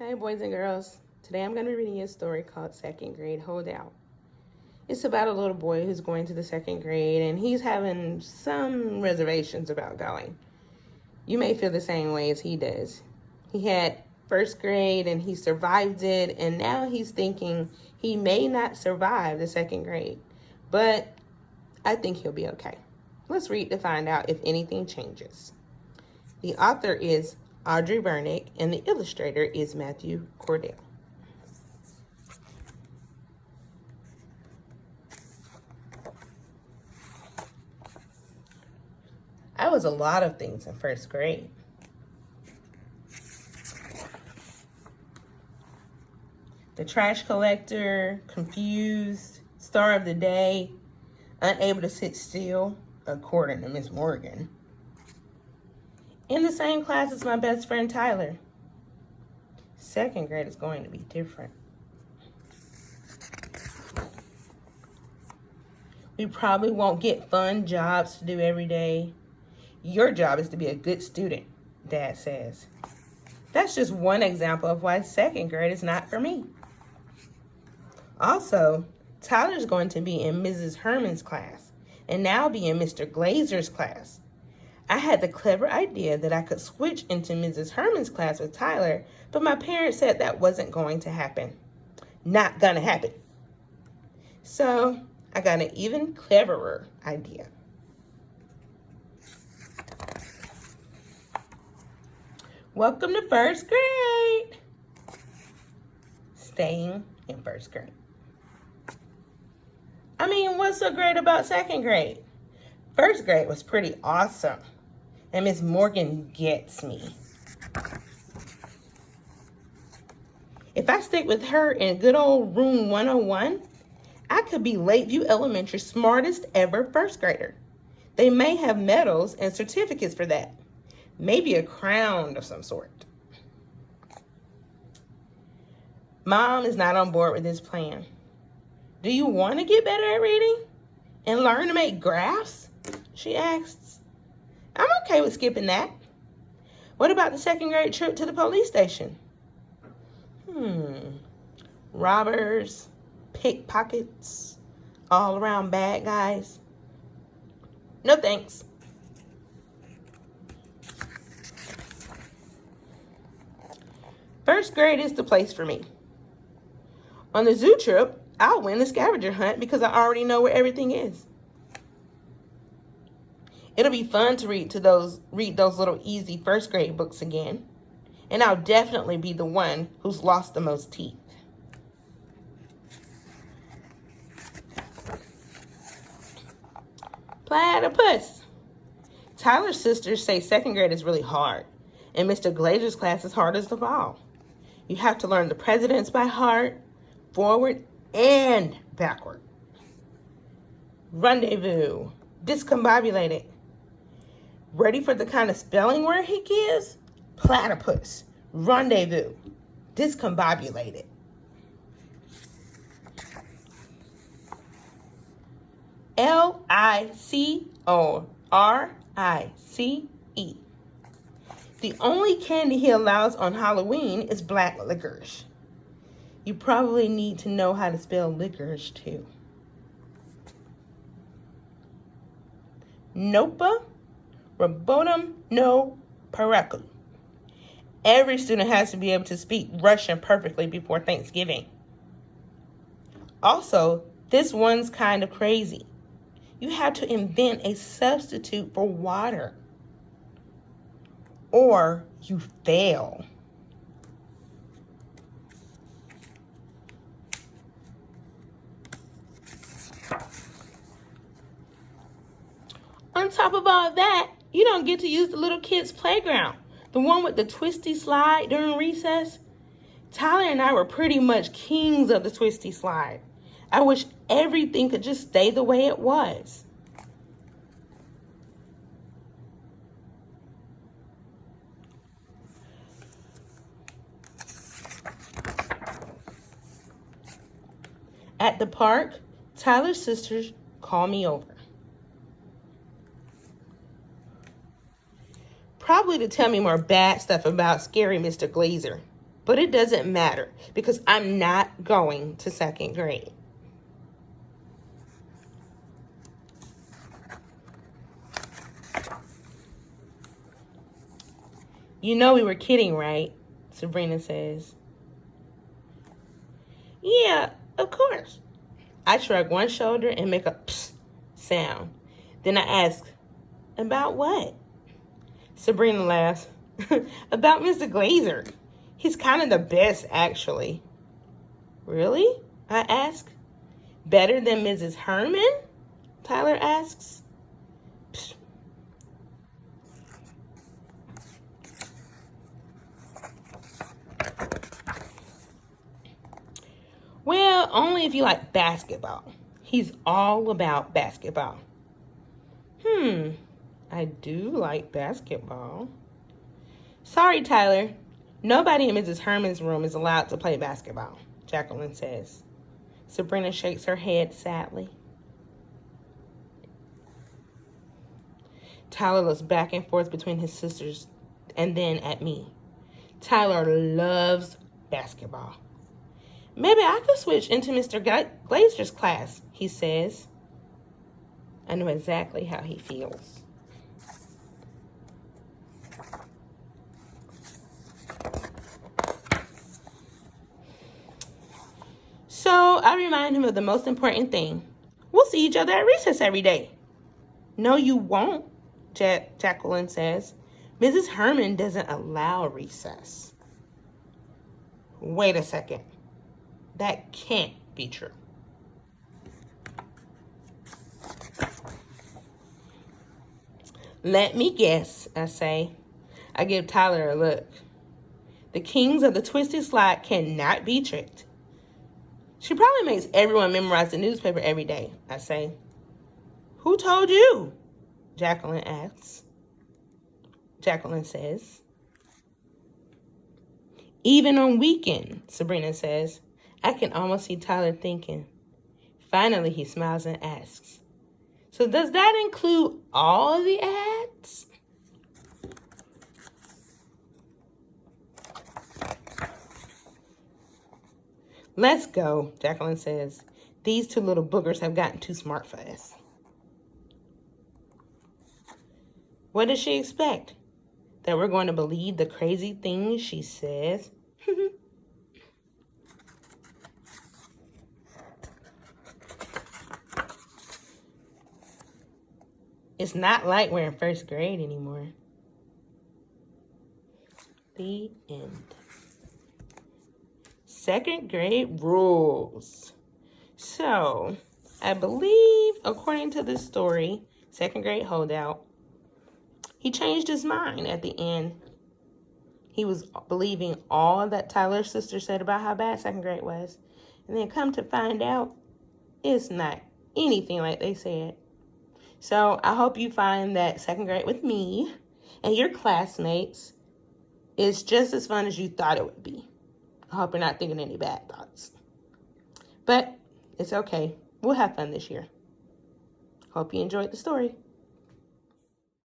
Hey boys and girls, today I'm going to be reading a story called Second Grade Holdout. It's about a little boy who's going to the second grade and he's having some reservations about going. You may feel the same way as he does. He had first grade and he survived it, and now he's thinking he may not survive the second grade, but I think he'll be okay. Let's read to find out if anything changes. The author is Audrey Vernick, and the illustrator is Matthew Cordell. I was a lot of things in first grade. The trash collector, confused, star of the day, unable to sit still, according to Miss Morgan. In the same class as my best friend Tyler. Second grade is going to be different. We probably won't get fun jobs to do every day. Your job is to be a good student, Dad says. That's just one example of why second grade is not for me. Also, Tyler's going to be in Mrs. Herman's class, and now be in Mr. Glazer's class. I had the clever idea that I could switch into Mrs. Herman's class with Tyler, but my parents said that wasn't going to happen. Not gonna happen. So I got an even cleverer idea. Welcome to first grade. Staying in first grade. I mean, what's so great about second grade? First grade was pretty awesome. And Miss Morgan gets me. If I stick with her in good old room 101, I could be Lakeview Elementary smartest ever first grader. They may have medals and certificates for that. Maybe a crown of some sort. Mom is not on board with this plan. Do you want to get better at reading and learn to make graphs? She asks. I'm okay with skipping that. What about the second grade trip to the police station? Robbers, pickpockets, all around bad guys. No thanks. First grade is the place for me. On the zoo trip, I'll win the scavenger hunt because I already know where everything is. It'll be fun to read those little easy first grade books again. And I'll definitely be the one who's lost the most teeth. Platypus. Tyler's sisters say second grade is really hard, and Mr. Glazer's class is hardest of all. You have to learn the presidents by heart, forward and backward. Rendezvous. Discombobulated. Ready for the kind of spelling word he gives? Platypus. Rendezvous. Discombobulated. Licorrice. The only candy he allows on Halloween is black licorice. You probably need to know how to spell licorice too. Nopa Robotum no Paraku. Every student has to be able to speak Russian perfectly before Thanksgiving. Also, this one's kind of crazy. You have to invent a substitute for water, or you fail. On top of all that, you don't get to use the little kids' playground, the one with the twisty slide during recess. Tyler and I were pretty much kings of the twisty slide. I wish everything could just stay the way it was. At the park, Tyler's sisters call me over. Probably to tell me more bad stuff about scary Mr. Glazer. But it doesn't matter because I'm not going to second grade. You know we were kidding, right? Sabrina says. Yeah, of course. I shrug one shoulder and make a psst sound. Then I ask, about what? Sabrina laughs. About Mr. Glazer. He's kind of the best, actually. Really? I ask. Better than Mrs. Herman? Tyler asks. Psst. Well, only if you like basketball. He's all about basketball. I do like basketball. Sorry, Tyler. Nobody in Mrs. Herman's room is allowed to play basketball, Jacqueline says. Sabrina shakes her head sadly. Tyler looks back and forth between his sisters and then at me. Tyler loves basketball. Maybe I could switch into Mr. Glazer's class, he says. I know exactly how he feels. So I remind him of the most important thing. We'll see each other at recess every day. No, you won't, Jacqueline says. Mrs. Herman doesn't allow recess. Wait a second. That can't be true. Let me guess, I say. I give Tyler a look. The kings of the twisted slide cannot be tricked. She probably makes everyone memorize the newspaper every day, I say. Who told you? Jacqueline asks. Jacqueline says. Even on weekends, Sabrina says. I can almost see Tyler thinking. Finally, he smiles and asks, so does that include all the ads? Let's go, Jacqueline says. These two little boogers have gotten too smart for us. What does she expect? That we're going to believe the crazy things she says? It's not like we're in first grade anymore. The end. Second grade rules. So, I believe, according to this story, second grade holdout, he changed his mind at the end. He was believing all that Tyler's sister said about how bad second grade was. And then come to find out, it's not anything like they said. So I hope you find that second grade with me and your classmates is just as fun as you thought it would be. I hope you're not thinking any bad thoughts. But it's okay. We'll have fun this year. Hope you enjoyed the story.